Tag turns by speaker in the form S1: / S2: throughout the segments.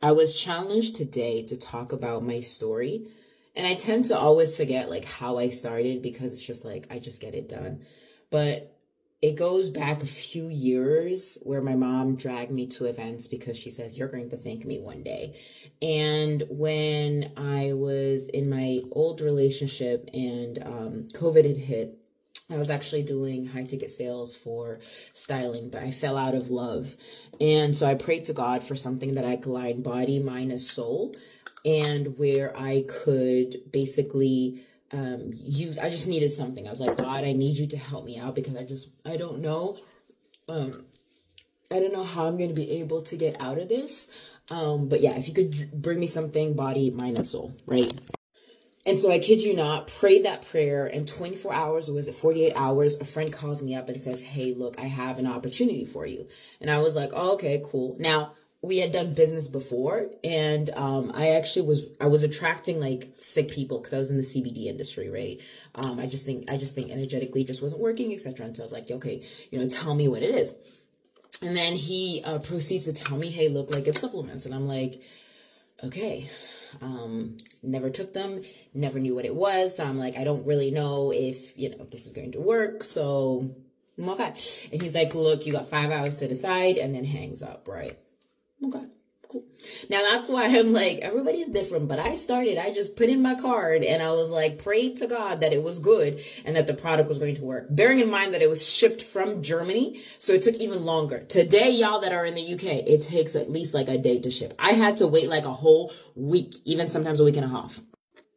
S1: I was challenged today to talk about my story. And I tend to always forget like how I started because it's just like I just get it done. But it goes back a few years where my mom dragged me to events because she says, "You're going to thank me one day." And when I was in my old relationship and COVID had hit, I was actually doing high ticket sales for styling, but I fell out of love. And so I prayed to God for something that I could align body, mind, and soul, and where I could basically I just needed something. I was like, God, I need you to help me out because I don't know. I don't know how I'm going to be able to get out of this. But yeah, if you could bring me something, body, mind, and soul, right? And so I kid you not, prayed that prayer, and 24 hours, or was it 48 hours, a friend calls me up and says, "Hey, look, I have an opportunity for you." And I was like, "Oh, okay, cool." Now, we had done business before, and I was attracting like sick people because I was in the CBD industry, right? I just think energetically it just wasn't working, etc. And so I was like, "Okay, tell me what it is." And then he proceeds to tell me, "Hey, look, like it's supplements." And I'm like, "Okay." Never took them, never knew what it was. So I'm like, I don't really know if, this is going to work. So, okay. And he's like, "Look, you got 5 hours to decide," and then hangs up, right? Okay, cool. Now that's why I'm like, everybody's different, but I just put in my card and I was like, prayed to God that it was good and that the product was going to work. Bearing in mind that it was shipped from Germany, so it took even longer. Today, y'all that are in the UK, it takes at least like a day to ship. I had to wait like a whole week, even sometimes a week and a half.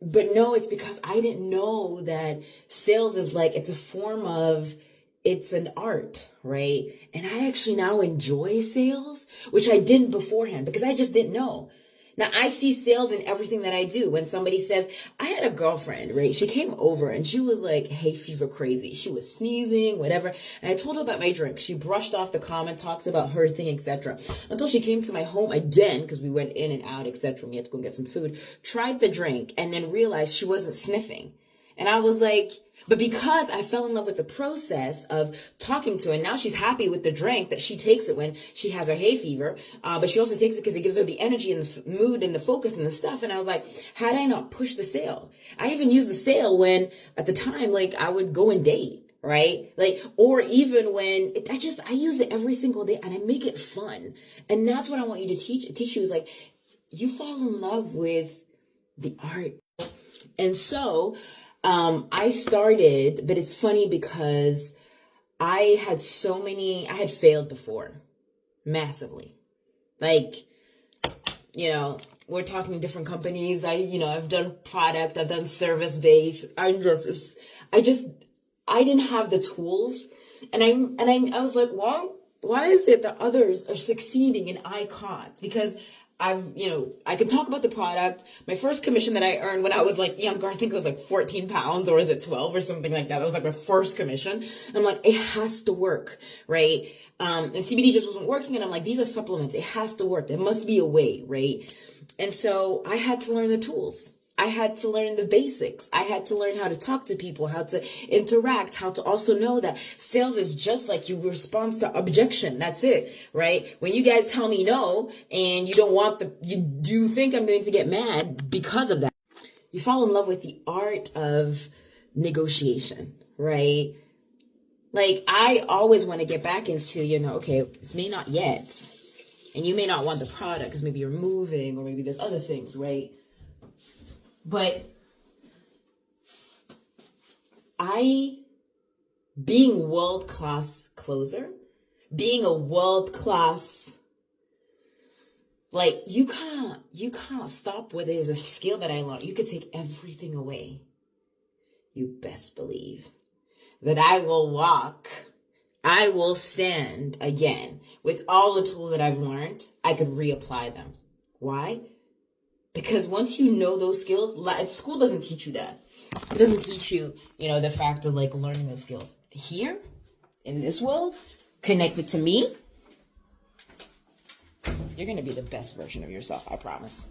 S1: But no, it's because I didn't know that sales is like, it's an art, right? And I actually now enjoy sales, which I didn't beforehand because I just didn't know. Now I see sales in everything that I do. When somebody says, I had a girlfriend, right? She came over and she was like hay fever crazy. She was sneezing, whatever. And I told her about my drink. She brushed off the comment, talked about her thing, etc. Until she came to my home again, because we went in and out, etc. We had to go get some food, tried the drink, and then realized she wasn't sniffing. And I was like, but because I fell in love with the process of talking to her, and now she's happy with the drink that she takes it when she has her hay fever, but she also takes it because it gives her the energy and the mood and the focus and the stuff. And I was like, how did I not push the sale? I even used the sale when, at the time, like I would go and date, right? Like, or even when I use it every single day and I make it fun. And that's what I want you to teach you is like, you fall in love with the art. And so, I started, but it's funny because I had failed before, massively. Like, we're talking different companies. I've done product, I've done service based. I didn't have the tools. And I was like, why is it that others are succeeding and I can't? Because I can talk about the product. My first commission that I earned when I was like younger, I think it was like 14 pounds or is it 12 or something like that. That was like my first commission. And I'm like, it has to work, right? And CBD just wasn't working. And I'm like, these are supplements. It has to work. There must be a way, right? And so I had to learn the tools. I had to learn the basics. I had to learn how to talk to people, how to interact, how to also know that sales is just like you respond to objection. That's it, right? When you guys tell me no and you don't want you think I'm going to get mad because of that. You fall in love with the art of negotiation, right? Like I always want to get back into, okay, this may not yet. And you may not want the product because maybe you're moving or maybe there's other things, right? But being world-class closer, being a world-class, like you can't stop where there's a skill that I learned. You could take everything away. You best believe that I will stand again with all the tools that I've learned. I could reapply them. Why? Because once you know those skills, school doesn't teach you that. It doesn't teach you, the fact of like learning those skills. Here, in this world, connected to me, you're going to be the best version of yourself, I promise.